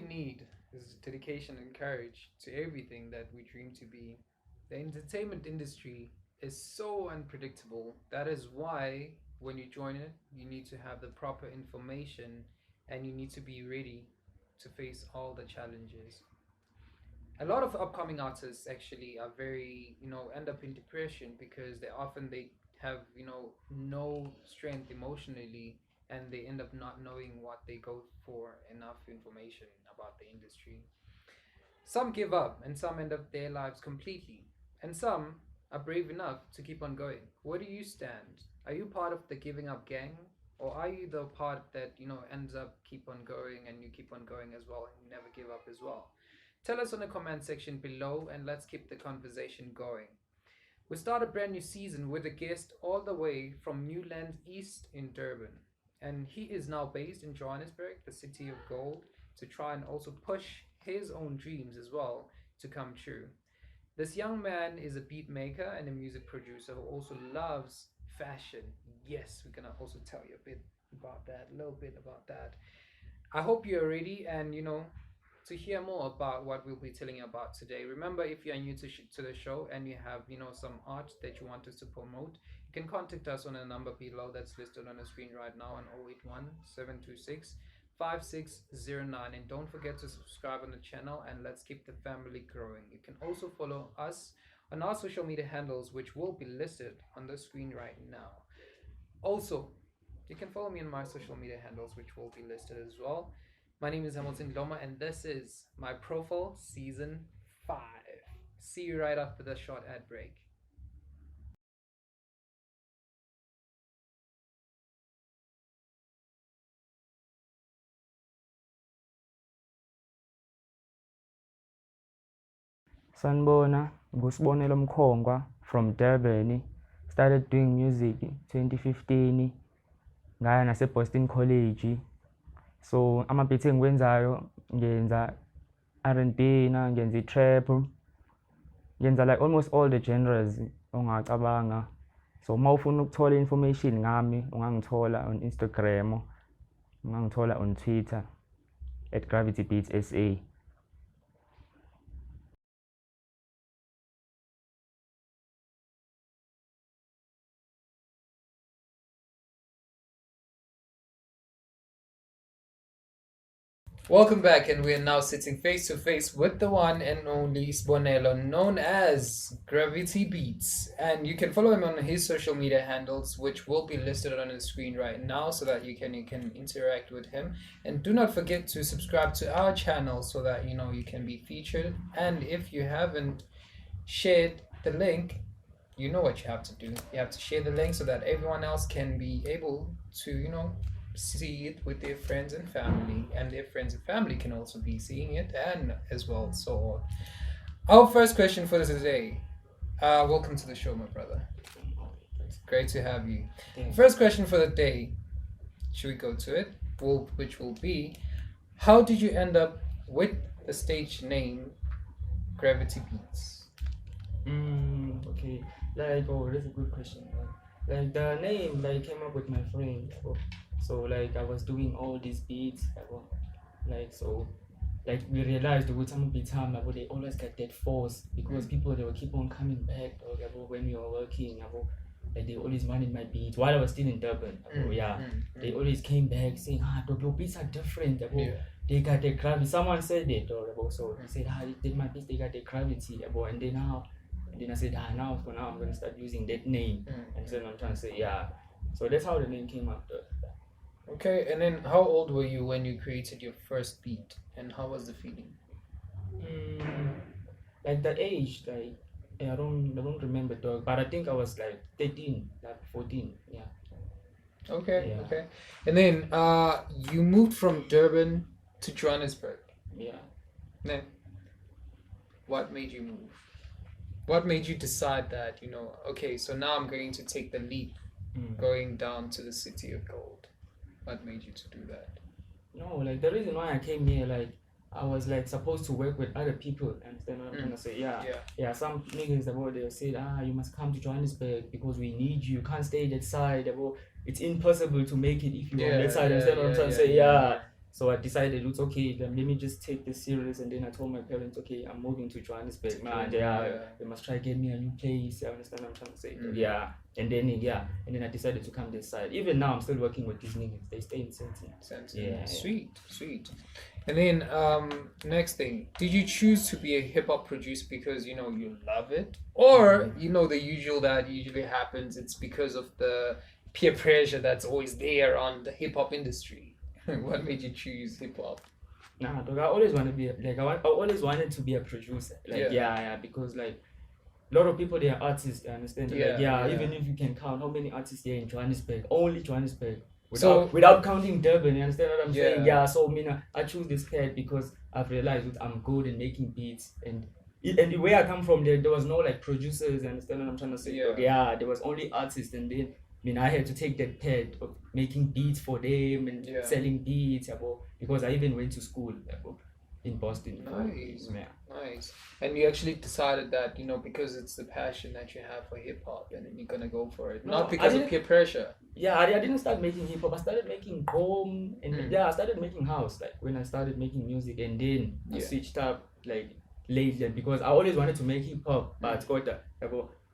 we need is dedication and courage to everything that we dream to be. The entertainment industry is so unpredictable. That is why when you join it, you need to have the proper information and you need to be ready to face all the challenges. A lot of upcoming artists actually are very, end up in depression because they have, no strength emotionally, and they end up not knowing what they go for enough information about the industry. Some give up and some end up their lives completely, and some are brave enough to keep on going. Where do you stand? Are you part of the giving up gang, or are you the part that ends up keep on going and you keep on going as well and you never give up as well? Tell us in the comment section below and let's keep the conversation going. We start a brand new season with a guest all the way from Newlands East in Durban. And he is now based in Johannesburg, the city of gold, to try and also push his own dreams as well to come true. This young man is a beat maker and a music producer who also loves fashion. Yes, we're gonna also tell you a little bit about that. I hope you're ready and to hear more about what we'll be telling you about today. Remember, if you're new to the show and you have some art that you want us to promote, you can contact us on a number below that's listed on the screen right now on 081 726 5609. And don't forget to subscribe on the channel and let's keep the family growing. You can also follow us on our social media handles, which will be listed on the screen right now. Also, you can follow me on my social media handles, which will be listed as well. My name is Hamilton Loma, and this is my profile season 5. See you right after the short ad break. Sanibona, ngusibonelo Mkhongwa from Durban. Started doing music 2015. Ngaya nase Boston College. So ama-beats engikwenzayo ngenza R&B ngenza trap. Ngenza like almost all the genres ongacabanga. So mawufuna ukuthola information ngami ungangithola on Instagram, ungangithola on Twitter @gravitybeatssa. Welcome back, and we are now sitting face to face with the one and only Sbonelo, known as Gravity Beats. And you can follow him on his social media handles, which will be listed on the screen right now, so that you can interact with him. And do not forget to subscribe to our channel so that you can be featured. And if you haven't shared the link, you know what you have to do. You have to share the link so that everyone else can be able to see it with their friends and family, and their friends and family can also be seeing it and as well. So our first question for today, welcome to the show, my brother. It's great to have you. First question for the day, should we go to it? Which will be, how did you end up with the stage name Gravity Beats? Okay, that's a good question. Like the name came up with my friend. So I was doing all these beats, we realized with some beats they always get that force because people they will keep on coming back when we were working they always wanted my beats while I was still in Durban. They always came back saying your beats are different. They got the gravity. Someone said it so they said my beats they got the gravity and then I said now I'm gonna start using that name and so I'm trying to say so that's how the name came up. Okay, and then how old were you when you created your first beat, and how was the feeling? Like the age, I don't remember, dog, but I think I was 13, 14, yeah. Okay, yeah. Okay. And then you moved from Durban to Johannesburg. Yeah. Then what made you move? What made you decide that, okay, so now I'm going to take the leap, going down to the city of gold? What made you to do that? No, the reason why I came here, I was supposed to work with other people, and then I'm gonna say, some niggas they'll say, you must come to Johannesburg because we need you. You can't stay that side. It's impossible to make it if you're on that side. I'm trying to say, So I decided it's okay, then let me just take this serious. And then I told my parents, okay, I'm moving to Johannesburg, man. They must try get me a new place. You understand what I'm trying to say? Yeah. And then I decided to come this side. Even now, I'm still working with these niggas. They stay in Sentin. Yeah. Sweet. And then next thing, did you choose to be a hip hop producer because you love it, or the usual that usually happens? It's because of the peer pressure that's always there on the hip hop industry. What made you choose hip hop? Nah, dog, I always want to be I always wanted to be a producer. Because like a lot of people, they are artists. You understand? Even if you can count how many artists there in Johannesburg, only Johannesburg. Without counting Durban, you understand what I'm saying? Yeah, so I choose this path because I've realized that I'm good in making beats, and the way I come from, there was no like producers, you understand what I'm trying to say? There was only artists, and then I had to take that path of making beats for them and selling beats, because I even went to school in Boston. Nice. And you actually decided that, because it's the passion that you have for hip hop, and you're gonna go for it, not because of peer pressure. Yeah, I didn't start making hip hop. I started making home, and I started making house, like when I started making music, and then I switched up like lately because I always wanted to make hip hop, but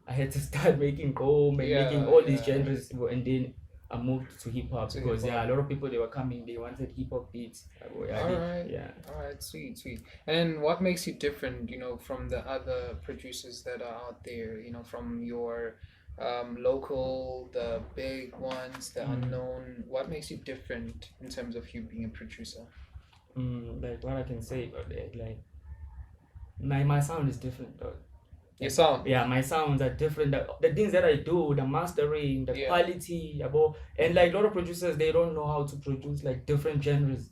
I had to start making home and making all these genres, and then I moved to hip hop because a lot of people, they were coming, they wanted hip hop beats. Alright, sweet. And what makes you different, from the other producers that are out there, from your local, the big ones, the unknown? What makes you different in terms of you being a producer? Like what I can say about it, like my sound is different, though. Your sound? Yeah, my sounds are different. The things that I do, the mastering, the quality, and like a lot of producers, they don't know how to produce like different genres.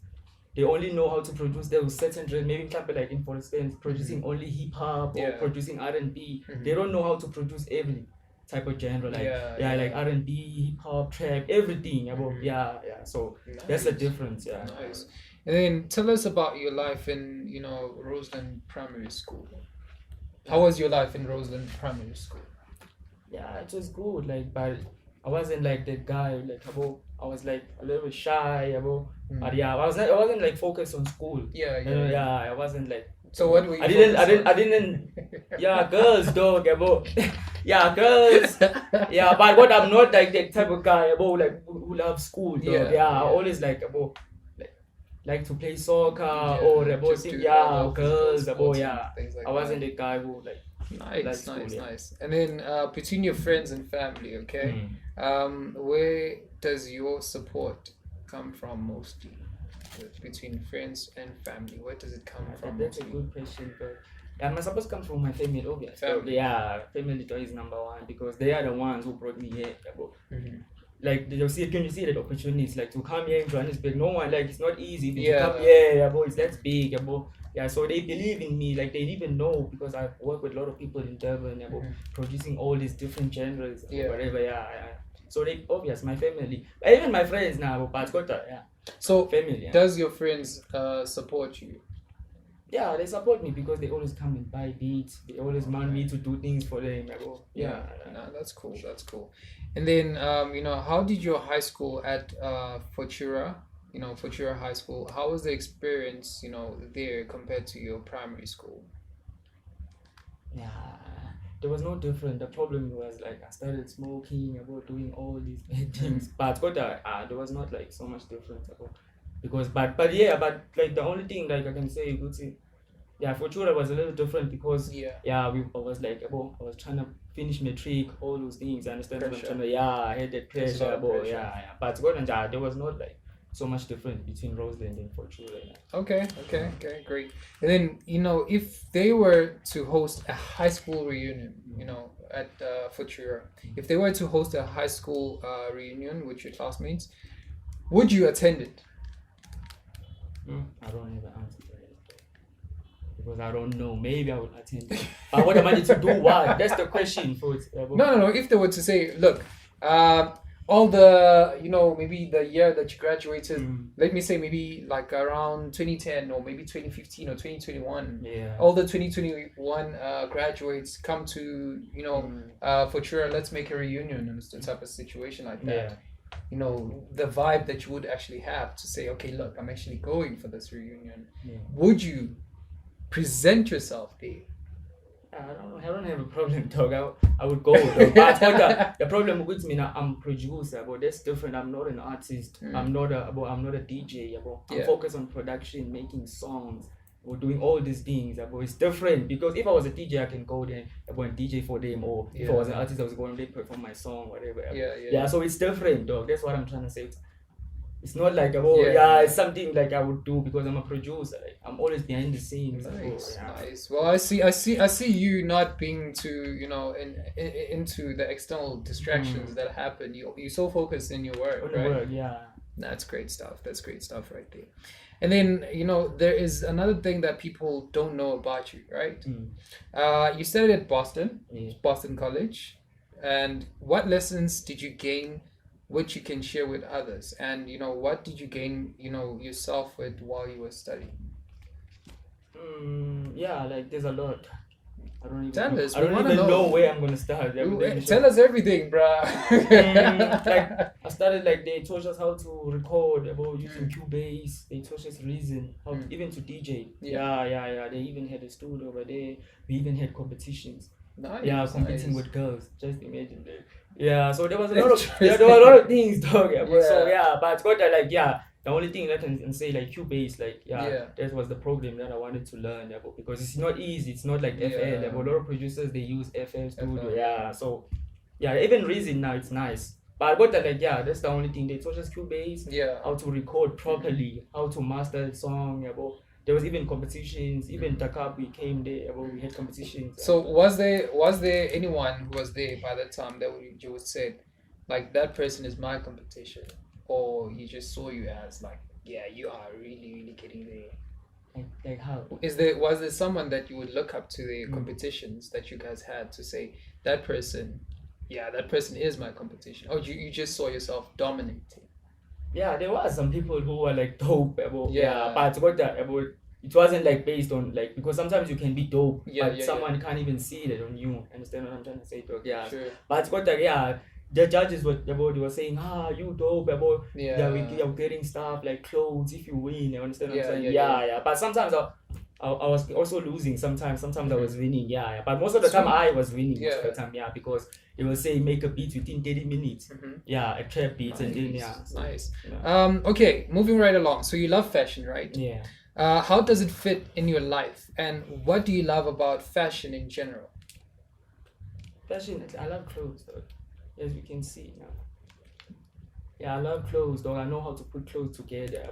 They only know how to produce those certain genres. Maybe like for instance, producing only hip hop or producing R&B. They don't know how to produce every type of genre, like R&B, hip hop, trap, everything. So that's the difference. Nice. And then tell us about your life in Roseland Primary School. How was your life in Roseland Primary School? Yeah, it was good. Like, but I wasn't like that guy. Like, I was like a little bit shy. But I wasn't like focused on school. I wasn't like. So what were you? I didn't. Yeah, girls, dog. Yeah, girls. Yeah, but what I'm not like that type of guy. Like who loves school. Dog. I always like to play soccer or girls. I wasn't the guy who like. Nice. And then between your friends and family, okay, where does your support come from mostly? Between friends and family, where does it come from? That's a good question, but my support comes from my family, obviously. Family is number one because they are the ones who brought me here. Like can you see that opportunities like to come here in Johannesburg? No one, like, it's not easy to come here, it's that big, so they believe in me, like they even know because I work with a lot of people in Durban, producing all these different genres, whatever, So they obvious my family, even my friends now, but So family. Does your friends support you? Yeah, they support me because they always come and buy beats. They always want me to do things for them. That's cool. And then, how did your high school at Fortura, Fortura High School, how was the experience, there compared to your primary school? Yeah, there was no different. The problem was like I started smoking, doing all these bad things. But there was not like so much difference because but like the only thing like I can say you could see, Fortuna was a little different because I was like I was trying to finish matric, all those things. I understand what I'm trying to, I had that pressure. But there was not like so much difference between Roseland and Fortuna. Okay, great. And then if they were to host a high school reunion, at Fortuna, if they were to host a high school reunion with your classmates, would you attend it? I don't have an answer for that because I don't know. Maybe I would attend it. But what am I to do? What? That's the question. No. If they were to say, look, all the maybe the year that you graduated, let me say maybe like around 2010 or maybe 2015 or 2021, all the 2021 graduates come to Fortuna, let's make a reunion and type of situation like that. the vibe that you would actually have to say, okay, look, I'm actually going for this reunion. Yeah. Would you present yourself there? I don't have a problem, dog. I would go, dog. But the problem with me now, I'm a producer, but that's different. I'm not an artist. I'm not a DJ. I'm focused on production, making songs, or doing all these things. But it's different because if I was a DJ, I can go there and DJ for them, or if I was an artist, I was going to perform my song, whatever. Yeah. So it's different, dog. That's what I'm trying to say. It's not like it's something like I would do because I'm a producer. Like, I'm always behind the scenes. Nice. Well, I see you not being too into the external distractions that happen. You're so focused in your work, right? That's great stuff. That's great stuff right there. And then there is another thing that people don't know about you, right? You studied at Boston College, and what lessons did you gain which you can share with others, and what did you gain yourself with while you were studying? Like there's a lot. I don't even Tell us. I don't even know where I'm gonna start. Tell us everything, bruh. Like I started, like they taught us how to record, about using Cubase. They taught us Reason, how even to DJ. Yeah. They even had a studio over there. We even had competitions. Nice. Competing with girls. Just imagine that. Yeah, so there was a lot of things, dog. So but got that, the only thing that I can say, like Cubase, that was the program that I wanted to learn about, because it's not easy. It's not like FL. A lot of producers, they use FL Studio. So even Reason now, it's nice. But I got that, that's the only thing. They taught us Cubase, how to record properly, how to master the song. There was even competitions. Even Dakar, we came there. We had competitions. So was there anyone who was there by that time that you would say, like, that person is my competition, or he just saw you as like, you are really, really getting there? Like how? Was there someone that you would look up to the competitions that you guys had to say, that person is my competition, or you just saw yourself dominating? Yeah, there was some people who were like dope, but what it wasn't like based on like, because sometimes you can be dope, but someone can't even see that on you. Understand what I'm trying to say, dog? Sure. But what the judges were saying, you dope, you're getting stuff like clothes if you win. You understand what I'm saying? But sometimes I was also losing. Sometimes I was winning. But most of the time I was winning. Most of the time, because it will say make a beat within 30 minutes. A trap beat, and then nice. Okay, moving right along. So you love fashion, right? Yeah. How does it fit in your life, and what do you love about fashion in general? Fashion, I love clothes, though. As you can see now. I love clothes, though. I know how to put clothes together.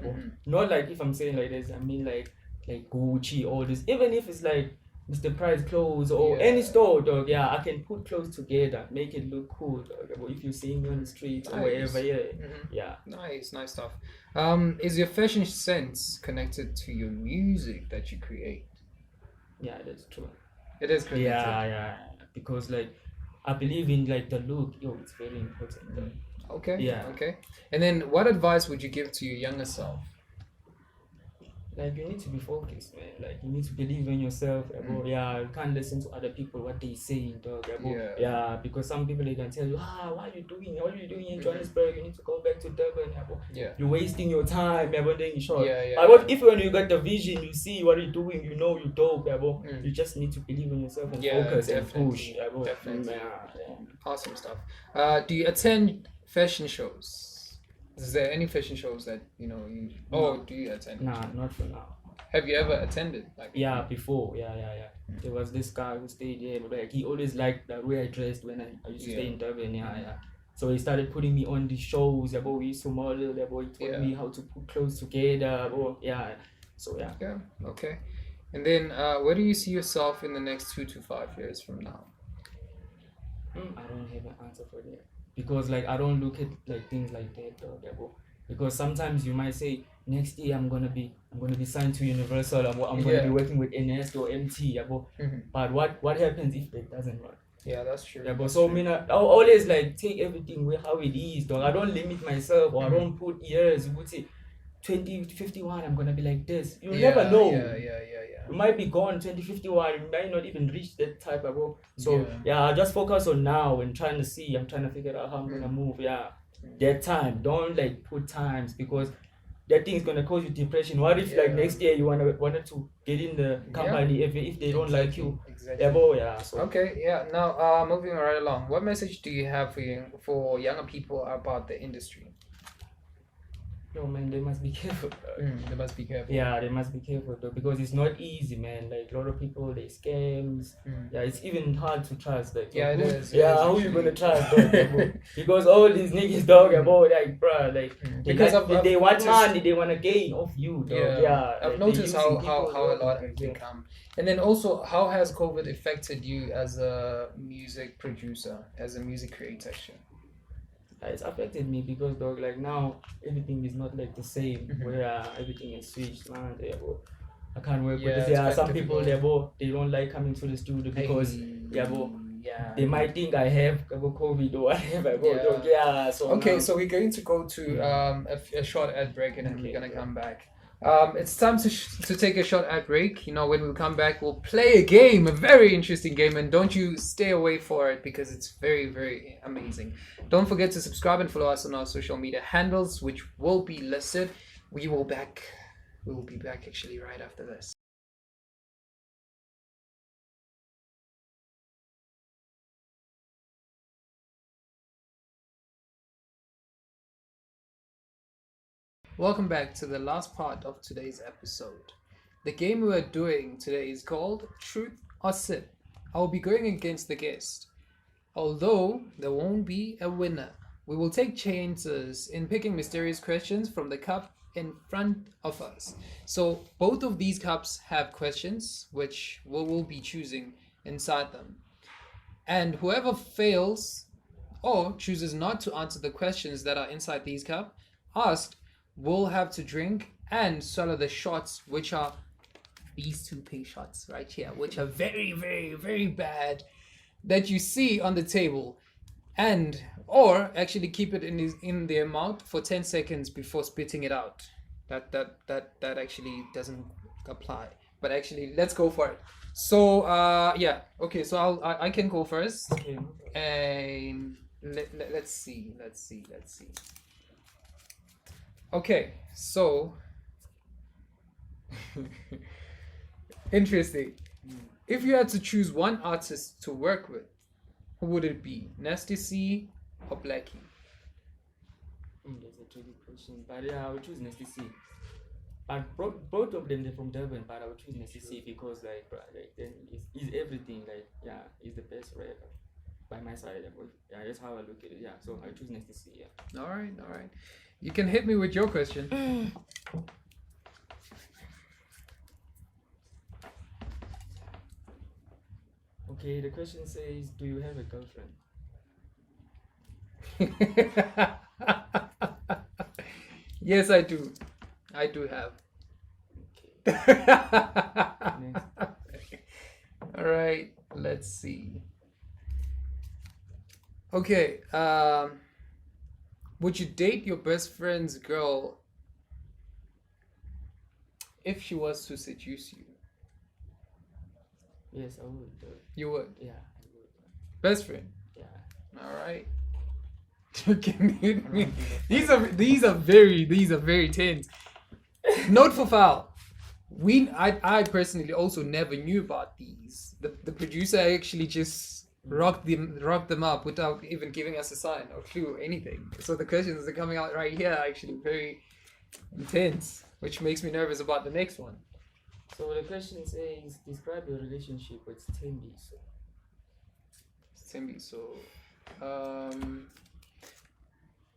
Not like if I'm saying like this, I mean like Gucci, all this. Even if it's like Mr. Price clothes or any store, dog. I can put clothes together, make it look cool, dog. If you see me on the street or wherever, Nice stuff. Is your fashion sense connected to your music that you create? Yeah, that's true. It is connected. Yeah. Because like I believe in like the look, it's very important. Okay. And then what advice would you give to your younger self? Like you need to be focused, man. Like you need to believe in yourself. You can't listen to other people what they say, dog. Because some people, they can tell you, what are you doing? What are you doing in Johannesburg? You need to go back to Durban. You're wasting your time. Then in short. But if when you got the vision, you see what you're doing, you know you're dope. You just need to believe in yourself and focus and push. Definitely. Awesome stuff. Do you attend fashion shows? Is there any fashion shows that do you attend? Nah, not for now. Have you ever attended? Before. There was this guy who stayed here, but like he always liked the way I dressed when I used to stay in Durban. So he started putting me on these shows. We used to model. He taught me how to put clothes together. So Okay. And then where do you see yourself in the next 2 to 5 years from now? I don't have an answer for that. Because like I don't look at like things like that, dog. Because sometimes you might say next year I'm gonna be signed to Universal. I'm gonna be working with NS or MT. But what happens if that doesn't work? Yeah, that's true. So I always like take everything how it is, dog. I don't limit myself, or I don't put years. You would say 2051 I'm gonna be like this. You never know. You might be gone 2051, you might not even reach that type of. So I just focus on now and I'm trying to figure out how I'm gonna move. that time. Don't like put times, because that thing is gonna cause you depression. What if like next year you wanted to get in the company if they don't like you? Exactly. So Okay, yeah. Now, moving right along. What message do you have for younger people about the industry? yo man, they must be careful. They must be careful. Yeah, they must be careful though, because it's not easy, man. Like a lot of people, they scams. Yeah, it's even hard to trust. Like, Yeah, it is. Who you gonna trust, dog? Because all these niggas talk about like, bruh, like Because they want money, they wanna gain off you, dog. Yeah, I've like, noticed how a lot like, have become. And then also, how has COVID affected you as a music producer, as a music creator? It's affected me because, dog, like now everything is not like the same. Where everything is switched, man. I can't work with this. There are some people they don't like coming to the studio because they might think I have COVID or whatever. So okay, so we're going to go to a short ad break, and then we're gonna come back. It's time to take a short ad break. You know, when we come back, we'll play a game, a very interesting game, and don't you stay away for it because it's very, very amazing. Don't forget to subscribe and follow us on our social media handles, which will be listed. We will be back actually right after this. Welcome back to the last part of today's episode. The game we're doing today is called Truth or Sip. I'll be going against the guest. Although there won't be a winner, we will take chances in picking mysterious questions from the cup in front of us. So both of these cups have questions which we will be choosing inside them. And whoever fails or chooses not to answer the questions that are inside these cups asked will have to drink and swallow the shots, which are these two pink shots right here, which are very, very, very bad, that you see on the table, and or actually keep it in their mouth for 10 seconds before spitting it out. That actually doesn't apply. But actually, let's go for it. So yeah, okay. So I can go first. Okay. And let's see. Okay, so interesting. If you had to choose one artist to work with, who would it be? Nasty C or Blackie? That's a tricky question, but yeah, I would choose Nasty C. And both of them, they're from Durban, but I would choose Nasty C because like then is everything, like is the best rapper by my side. Yeah, that's how I look at it. Yeah, so I choose Nasty C. Yeah. All right. You can hit me with your question. Okay, the question says, do you have a girlfriend? Yes, I do. I do have. Okay. Next. All right, let's see. Okay, would you date your best friend's girl if she was to seduce you? Yes, I would. You would? Yeah, I would. Best friend? Yeah. All right. You can hit me. These are very tense. Note for file. I personally also never knew about these. The producer actually just rocked them up without even giving us a sign or clue or anything. So the questions that are coming out right here are actually very intense, which makes me nervous about the next one. So the question says, describe your relationship with Tembi.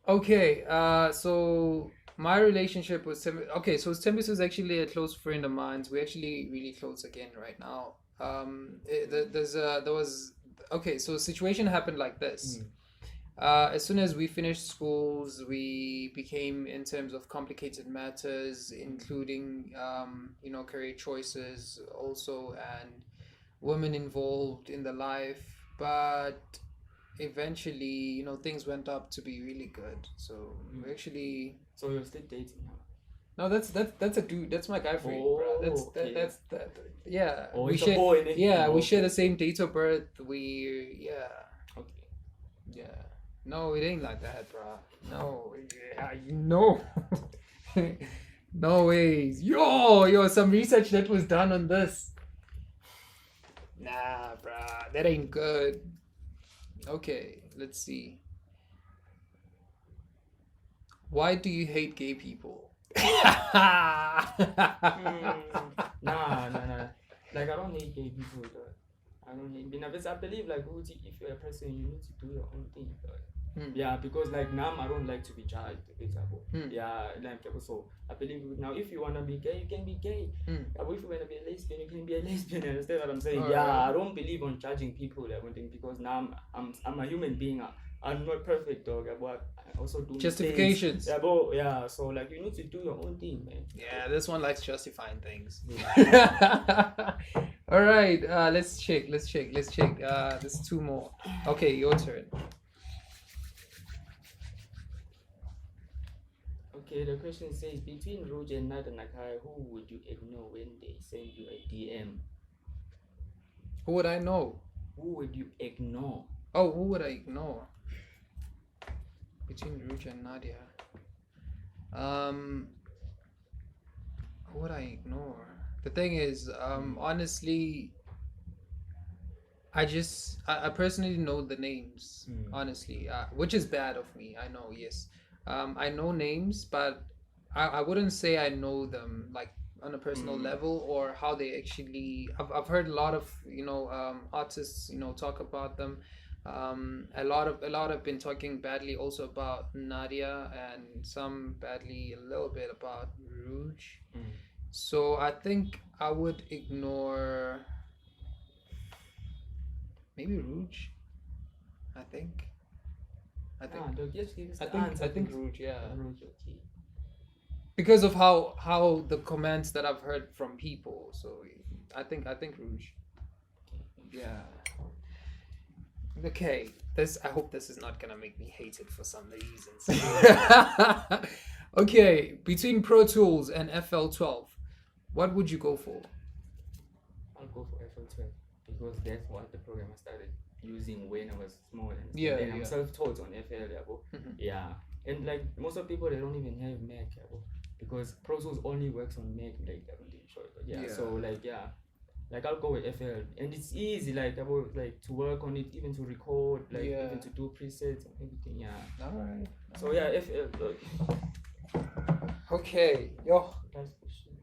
Okay, so my relationship with Tembi. Okay, so Tembi is actually a close friend of mine. We're actually really close again right now. Okay, so a situation happened like this. As soon as we finished schools, we became in terms of complicated matters, including career choices also, and women involved in the life. But eventually, things went up to be really good. So we actually. So you're still dating now? No, that's a dude. That's my guy friend, bro. That's yeah. Oh, we it's share. a boy, innit? Yeah, we Okay. share the same date of birth. Okay. Yeah. Yeah. No, it ain't like that, bro. No, no, no ways. Yo, some research that was done on this. Nah, bruh, that ain't good. Okay, let's see. Why do you hate gay people? Nah. Like I don't hate gay people, though. I don't hate. I believe like if you're a person, you need to do your own thing. Yeah, because like now I don't like to be judged, for example. Yeah, like so I believe now if you wanna be gay, you can be gay. If you wanna be a lesbian, you can be a lesbian. Understand what I'm saying? I don't believe on judging people everything because now I'm a human being. I'm not perfect, dog. But I also do justifications. Yeah, so like you need to do your own thing, man. Yeah, this one likes justifying things. Yeah. All right, let's check. There's two more. Okay, your turn. Okay, the question says between Rouge and Nat and Nakai, who would you ignore when they send you a DM? Who would I know? Who would you ignore? Oh, who would I ignore? Between Rouge and Nadia. Who would I ignore? The thing is, honestly, I personally know the names, honestly, which is bad of me. I know, yes. I know names, but I wouldn't say I know them like on a personal level or how they actually. I've heard a lot of artists talk about them. A lot have been talking badly also about Nadia and some badly a little bit about Rouge. So I think I would ignore maybe Rouge. I think Rouge, yeah. Rouge, okay. Because of how the comments that I've heard from people, so I think Rouge. Yeah. Okay. I hope this is not gonna make me hated for some reasons. Okay, between Pro Tools and FL12, what would you go for? I'll go for FL12 because that's what the program I started using when I was small, and then I'm self-taught on FL level. Yeah, and like most of people, they don't even have Mac level because Pro Tools only works on Mac, like everything short. So like I'll go with FL, and it's easy, like about like to work on it, even to record, like even to do presets and everything. Yeah. All right. So FL. Okay, yo. Last question.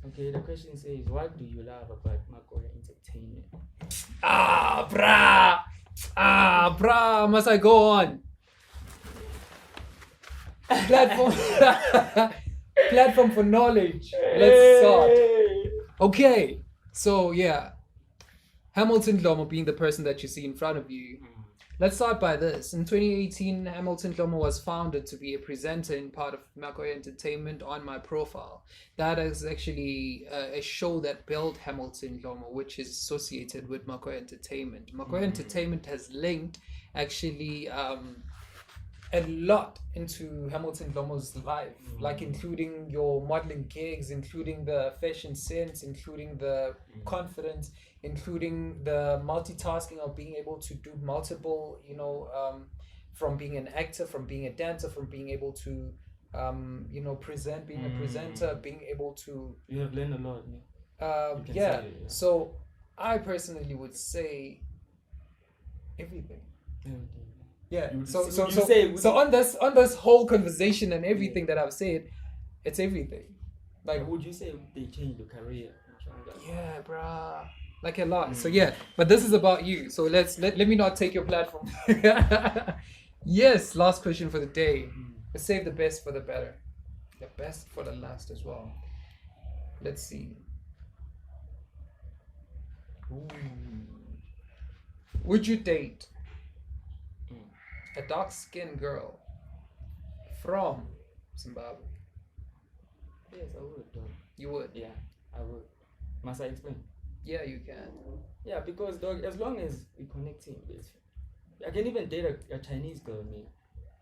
Okay, the question says, what do you love about Makoya Entertainment? Brah, must I go on? Platform for knowledge. Let's start. Okay, so yeah, Hamilton Dlomo being the person that you see in front of you. Let's start by this. In 2018, Hamilton Dlomo was founded to be a presenter in part of Makoya Entertainment on my profile. That is actually a show that built Hamilton Dlomo, which is associated with Makoya Entertainment. Makoya Entertainment has linked actually a lot into Hamilton Dlomo's life, like including your modeling gigs, including the fashion sense, including the confidence, including the multitasking of being able to do multiple, from being an actor, from being a dancer, from being able to, present, being a presenter, being able to. You have learned a lot. Yeah. So I personally would say everything. Yeah. So on this whole conversation and everything that I've said, it's everything. Like, would you say they changed your career? Yeah, bruh. Like a lot. So yeah, but this is about you. So let me not take your platform. Yes, last question for the day. Let's save the best for the better. The best for the last as well. Let's see. Ooh. Would you date a dark-skinned girl from Zimbabwe? Yes, I would. You would? Yeah, I would. Must I explain? Yeah, you can. Yeah, because dog, as long as we're connecting, I can even date a Chinese girl, man.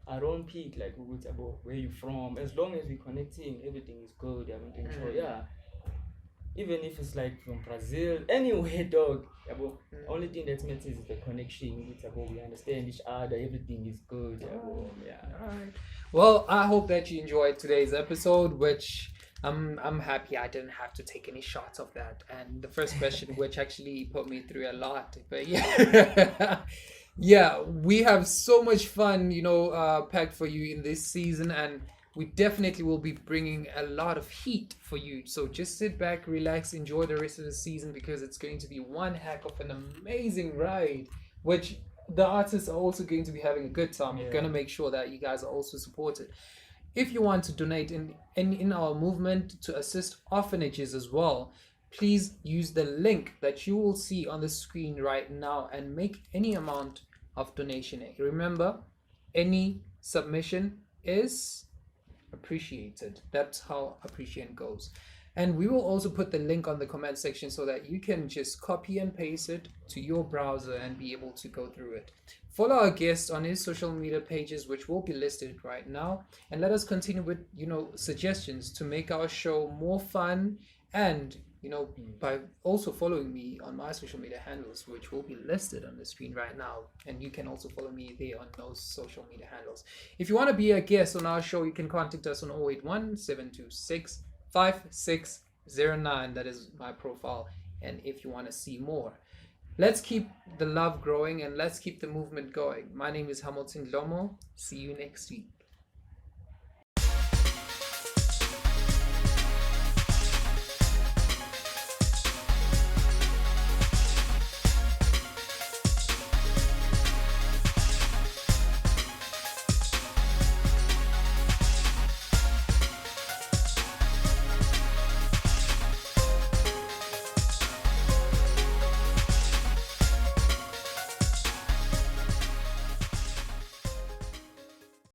I don't pick like where you from. As long as we're connecting, everything is good. Everything. So yeah, even if it's like from Brazil, anywhere, dog. Yabo. Mm. Only thing that matters is the connection. It's about we understand each other. Everything is good. Yabo. Yeah. All right. Well, I hope that you enjoyed today's episode, which I'm happy I didn't have to take any shots of that. And the first question, which actually put me through a lot, but yeah, yeah, we have so much fun, packed for you in this season, and we definitely will be bringing a lot of heat for you. So just sit back, relax, enjoy the rest of the season because it's going to be one heck of an amazing ride, which the artists are also going to be having a good time. We're going to make sure that you guys are also supported. If you want to donate in our movement to assist orphanages as well, please use the link that you will see on the screen right now and make any amount of donation. Remember, any submission is appreciated. That's how appreciation goes. And we will also put the link on the comment section so that you can just copy and paste it to your browser and be able to go through it. Follow our guest on his social media pages, which will be listed right now. And let us continue with, suggestions to make our show more fun. And, by also following me on my social media handles, which will be listed on the screen right now. And you can also follow me there on those social media handles. If you want to be a guest on our show, you can contact us on 081 726 5609. That is my profile. And if you want to see more, let's keep the love growing and let's keep the movement going. My name is Hamilton Lomo. See you next week.